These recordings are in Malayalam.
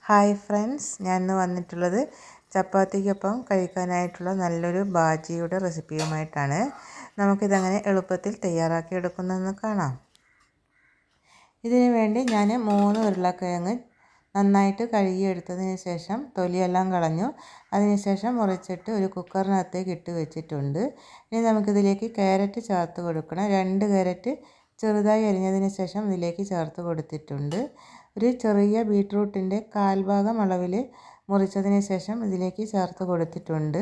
ഹായ് ഫ്രണ്ട്സ്, ഞാൻ ഇന്ന് വന്നിട്ടുള്ളത് ചപ്പാത്തിക്കൊപ്പം കഴിക്കാനായിട്ടുള്ള നല്ലൊരു ബാജിയുടെ റെസിപ്പിയുമായിട്ടാണ്. നമുക്കിതങ്ങനെ എളുപ്പത്തിൽ തയ്യാറാക്കി എടുക്കുന്നതെന്ന് കാണാം. ഇതിനു വേണ്ടി ഞാൻ 3 ഉരുളക്കിഴങ്ങ് നന്നായിട്ട് കഴുകിയെടുത്തതിന് ശേഷം തൊലിയെല്ലാം കളഞ്ഞു. അതിനുശേഷം മുറിച്ചിട്ട് ഒരു കുക്കറിനകത്തേക്ക് ഇട്ട് വെച്ചിട്ടുണ്ട്. ഇനി നമുക്കിതിലേക്ക് ക്യാരറ്റ് ചേർത്ത് കൊടുക്കണം. 2 ക്യാരറ്റ് ചെറുതായി അരിഞ്ഞതിന് ശേഷം ഇതിലേക്ക് ചേർത്ത് കൊടുത്തിട്ടുണ്ട്. ഒരു ചെറിയ ബീട്രൂട്ടിൻ്റെ 1/4 ഭാഗം അളവിൽ മുറിച്ചതിന് ശേഷം ഇതിലേക്ക് ചേർത്ത് കൊടുത്തിട്ടുണ്ട്.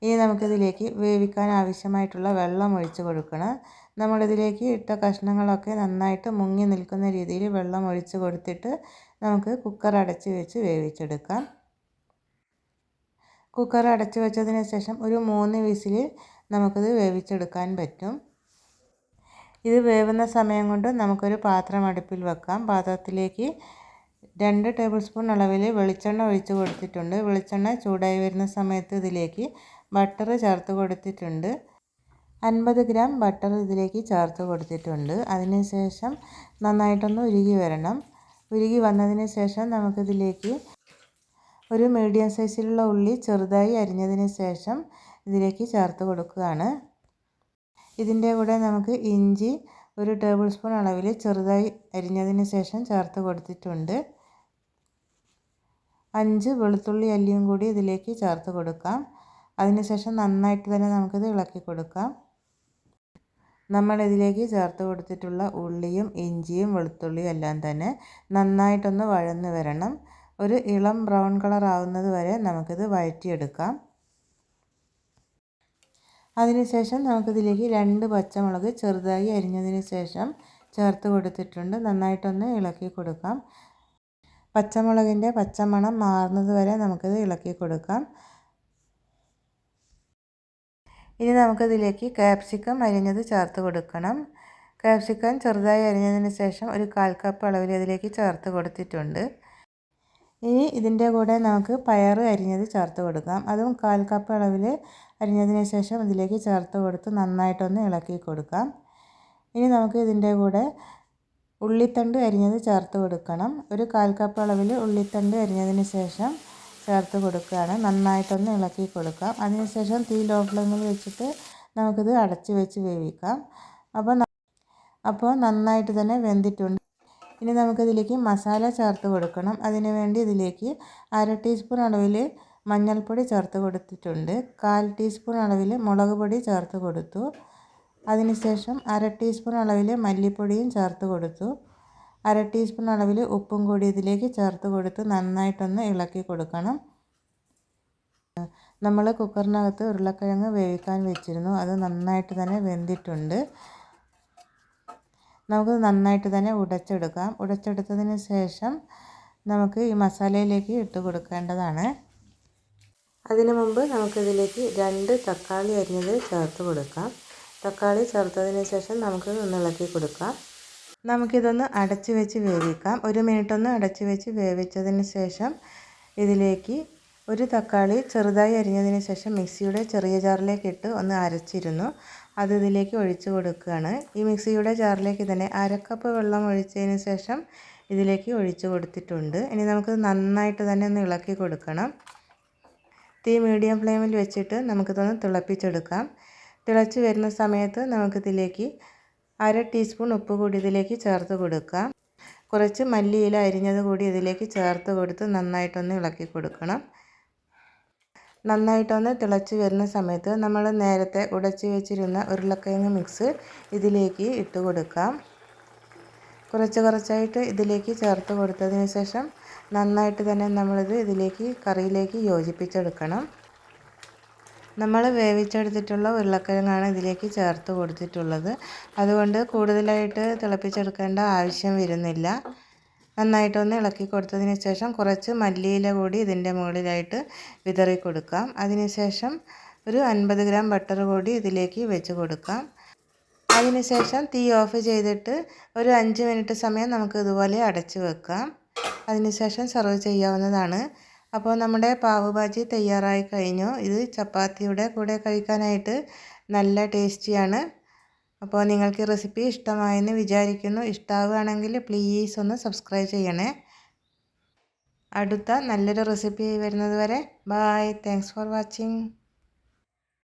ഇനി നമുക്കിതിലേക്ക് വേവിക്കാൻ ആവശ്യമായിട്ടുള്ള വെള്ളം ഒഴിച്ച് കൊടുക്കണം. നമ്മളിതിലേക്ക് ഇട്ട കഷ്ണങ്ങളൊക്കെ നന്നായിട്ട് മുങ്ങി നിൽക്കുന്ന രീതിയിൽ വെള്ളം ഒഴിച്ച് കൊടുത്തിട്ട് നമുക്ക് കുക്കർ അടച്ച് വെച്ച് വേവിച്ചെടുക്കാം. കുക്കർ അടച്ച് വെച്ചതിന് ശേഷം ഒരു 3 വിസിൽ നമുക്കിത് വേവിച്ചെടുക്കാൻ പറ്റും. ഇത് വേവുന്ന സമയം കൊണ്ട് നമുക്കൊരു പാത്രം അടുപ്പിൽ വെക്കാം. പാത്രത്തിലേക്ക് 2 ടേബിൾ സ്പൂൺ അളവിൽ വെളിച്ചെണ്ണ ഒഴിച്ച് കൊടുത്തിട്ടുണ്ട്. വെളിച്ചെണ്ണ ചൂടായി വരുന്ന സമയത്ത് ഇതിലേക്ക് ബട്ടർ ചേർത്ത് കൊടുത്തിട്ടുണ്ട്. 50 ഗ്രാം ബട്ടർ ഇതിലേക്ക് ചേർത്ത് കൊടുത്തിട്ടുണ്ട്. അതിനുശേഷം നന്നായിട്ടൊന്ന് ഉരുകി വരണം. ഉരുകി വന്നതിന് ശേഷം നമുക്കിതിലേക്ക് ഒരു മീഡിയം സൈസിലുള്ള ഉള്ളി ചെറുതായി അരിഞ്ഞതിന് ശേഷം ഇതിലേക്ക് ചേർത്ത് കൊടുക്കുകയാണ്. ഇതിൻ്റെ കൂടെ നമുക്ക് ഇഞ്ചി 1 ടേബിൾ സ്പൂൺ അളവിൽ ചെറുതായി അരിഞ്ഞതിന് ശേഷം ചേർത്ത് കൊടുത്തിട്ടുണ്ട്. 5 വെളുത്തുള്ളി അല്ലിയും കൂടി ഇതിലേക്ക് ചേർത്ത് കൊടുക്കാം. അതിനുശേഷം നന്നായിട്ട് തന്നെ നമുക്കിത് ഇളക്കി കൊടുക്കാം. നമ്മളിതിലേക്ക് ചേർത്ത് കൊടുത്തിട്ടുള്ള ഉള്ളിയും ഇഞ്ചിയും വെളുത്തുള്ളിയും എല്ലാം തന്നെ നന്നായിട്ടൊന്ന് വഴന്ന് വരണം. ഒരു ഇളം ബ്രൗൺ കളർ ആവുന്നത് വരെ നമുക്കിത് വഴറ്റിയെടുക്കാം. അതിനുശേഷം നമുക്കിതിലേക്ക് 2 പച്ചമുളക് ചെറുതായി അരിഞ്ഞതിന് ശേഷം ചേർത്ത് കൊടുത്തിട്ടുണ്ട്. നന്നായിട്ടൊന്ന് ഇളക്കി കൊടുക്കാം. പച്ചമുളകിൻ്റെ പച്ചമണം മാറുന്നത് വരെ നമുക്കിത് ഇളക്കി കൊടുക്കാം. ഇനി നമുക്കിതിലേക്ക് ക്യാപ്സിക്കം അരിഞ്ഞത് ചേർത്ത് കൊടുക്കണം. ക്യാപ്സിക്കം ചെറുതായി അരിഞ്ഞതിന് ശേഷം ഒരു 1/4 കപ്പ് അളവിൽ ഇതിലേക്ക് ചേർത്ത് കൊടുത്തിട്ടുണ്ട്. ഇനി ഇതിൻ്റെ കൂടെ നമുക്ക് പയർ അരിഞ്ഞത് ചേർത്ത് കൊടുക്കാം. അതും 1/4 കപ്പ് അളവിൽ അരിഞ്ഞതിന് ശേഷം ഇതിലേക്ക് ചേർത്ത് കൊടുത്ത് നന്നായിട്ടൊന്ന് ഇളക്കി കൊടുക്കാം. ഇനി നമുക്ക് ഇതിൻ്റെ കൂടെ ഉള്ളിത്തണ്ട് അരിഞ്ഞത് ചേർത്ത് കൊടുക്കണം. ഒരു 1/4 കപ്പ് അളവിൽ ഉള്ളിത്തണ്ട് അരിഞ്ഞതിന് ശേഷം ചേർത്ത് കൊടുക്കുകയാണ്. നന്നായിട്ടൊന്ന് ഇളക്കി കൊടുക്കാം. അതിനുശേഷം തീ ലോ ഫ്ലെയിമിൽ വെച്ചിട്ട് നമുക്കിത് അടച്ച് വെച്ച് വേവിക്കാം. അപ്പോൾ നന്നായിട്ട് തന്നെ വെന്തിട്ടുണ്ട്. ഇനി നമുക്കിതിലേക്ക് മസാല ചേർത്ത് കൊടുക്കണം. അതിനു വേണ്ടി ഇതിലേക്ക് 1/2 ടീസ്പൂൺ അളവിൽ മഞ്ഞൾപ്പൊടി ചേർത്ത് കൊടുത്തിട്ടുണ്ട്. 1/4 ടീസ്പൂൺ അളവിൽ മുളക് പൊടി ചേർത്ത് കൊടുത്തു. അതിനുശേഷം 1/2 ടീസ്പൂൺ അളവിൽ മല്ലിപ്പൊടിയും ചേർത്ത് കൊടുത്തു. 1/2 ടീസ്പൂൺ അളവിൽ ഉപ്പും കൂടി ഇതിലേക്ക് ചേർത്ത് കൊടുത്ത് നന്നായിട്ടൊന്ന് ഇളക്കി കൊടുക്കണം. നമ്മൾ കുക്കറിനകത്ത് ഉരുളക്കിഴങ്ങ് വേവിക്കാൻ വെച്ചിരുന്നു. അത് നന്നായിട്ട് തന്നെ വെന്തിട്ടുണ്ട്. നമുക്ക് നന്നായിട്ട് തന്നെ ഉടച്ചെടുക്കാം. ഉടച്ചെടുത്തതിന് ശേഷം നമുക്ക് ഈ മസാലയിലേക്ക് ഇട്ട് കൊടുക്കേണ്ടതാണ്. അതിനു മുമ്പ് നമുക്കിതിലേക്ക് 2 തക്കാളി അരിഞ്ഞത് ചേർത്ത് കൊടുക്കാം. തക്കാളി ചേർത്തതിന് ശേഷം നമുക്ക് ഒന്ന് ഇളക്കി കൊടുക്കാം. നമുക്കിതൊന്ന് അടച്ച് വെച്ച് വേവിക്കാം. 1 മിനിറ്റ് ഒന്ന് അടച്ച് വെച്ച് വേവിച്ചതിന് ശേഷം ഇതിലേക്ക് ഒരു തക്കാളി ചെറുതായി അരിഞ്ഞതിന് ശേഷം മിക്സിയുടെ ചെറിയ ജാറിലേക്ക് ഇട്ട് ഒന്ന് അരച്ചിരുന്നു. അത് ഇതിലേക്ക് ഒഴിച്ച് കൊടുക്കുകയാണ്. ഈ മിക്സിയുടെ ജാറിലേക്ക് തന്നെ 1/2 കപ്പ് വെള്ളം ഒഴിച്ചതിന് ശേഷം ഇതിലേക്ക് ഒഴിച്ച് കൊടുത്തിട്ടുണ്ട്. ഇനി നമുക്ക് നന്നായിട്ട് തന്നെ ഒന്ന് ഇളക്കി കൊടുക്കണം. തീ മീഡിയം ഫ്ലെയിമിൽ വെച്ചിട്ട് നമുക്കിതൊന്ന് തിളപ്പിച്ചെടുക്കാം. തിളച്ച് വരുന്ന സമയത്ത് നമുക്കിതിലേക്ക് 1/2 ടീസ്പൂൺ ഉപ്പ് കൂടി ഇതിലേക്ക് ചേർത്ത് കൊടുക്കാം. കുറച്ച് മല്ലിയില അരിഞ്ഞത് കൂടി ഇതിലേക്ക് ചേർത്ത് കൊടുത്ത് നന്നായിട്ടൊന്ന് ഇളക്കി കൊടുക്കണം. നന്നായിട്ടൊന്ന് തിളച്ച് വരുന്ന സമയത്ത് നമ്മൾ നേരത്തെ ഉടച്ച് വെച്ചിരുന്ന ഉരുളക്കിഴങ്ങ് മിക്സ് ഇതിലേക്ക് ഇട്ട് കൊടുക്കാം. കുറച്ചായിട്ട് ഇതിലേക്ക് ചേർത്ത് കൊടുത്തതിന് ശേഷം നന്നായിട്ട് തന്നെ നമ്മളിത് കറിയിലേക്ക് യോജിപ്പിച്ചെടുക്കണം. നമ്മൾ വേവിച്ചെടുത്തിട്ടുള്ള ഉരുളക്കിഴങ്ങാണ് ഇതിലേക്ക് ചേർത്ത് കൊടുത്തിട്ടുള്ളത്. അതുകൊണ്ട് കൂടുതലായിട്ട് തിളപ്പിച്ചെടുക്കേണ്ട ആവശ്യം വരുന്നില്ല. നന്നായിട്ടൊന്ന് ഇളക്കി കൊടുത്തതിന് ശേഷം കുറച്ച് മല്ലിയില കൂടി ഇതിൻ്റെ മുകളിലായിട്ട് വിതറി കൊടുക്കാം. അതിനുശേഷം ഒരു 50 ഗ്രാം ബട്ടർ കൂടി ഇതിലേക്ക് വെച്ച് കൊടുക്കാം. അതിനുശേഷം തീ ഓഫ് ചെയ്തിട്ട് ഒരു 5 മിനിറ്റ് സമയം നമുക്ക് ഇതുപോലെ അടച്ച് വെക്കാം. അതിനുശേഷം സെർവ് ചെയ്യാവുന്നതാണ്. അപ്പോൾ നമ്മുടെ പാവ് ഭാജി തയ്യാറായി കഴിഞ്ഞു. ഇത് ചപ്പാത്തിയുടെ കൂടെ കഴിക്കാനായിട്ട് നല്ല ടേസ്റ്റിയാണ്. അപ്പോൾ നിങ്ങൾക്ക് റെസിപ്പി ഇഷ്ടമായെന്ന് വിചാരിക്കുന്നു. ഇഷ്ടമാവുകയാണെങ്കിൽ പ്ലീസ് ഒന്ന് സബ്സ്ക്രൈബ് ചെയ്യണേ. അടുത്ത നല്ലൊരു റെസിപ്പി വരുന്നത് വരെ ബായ്. Thanks for watching.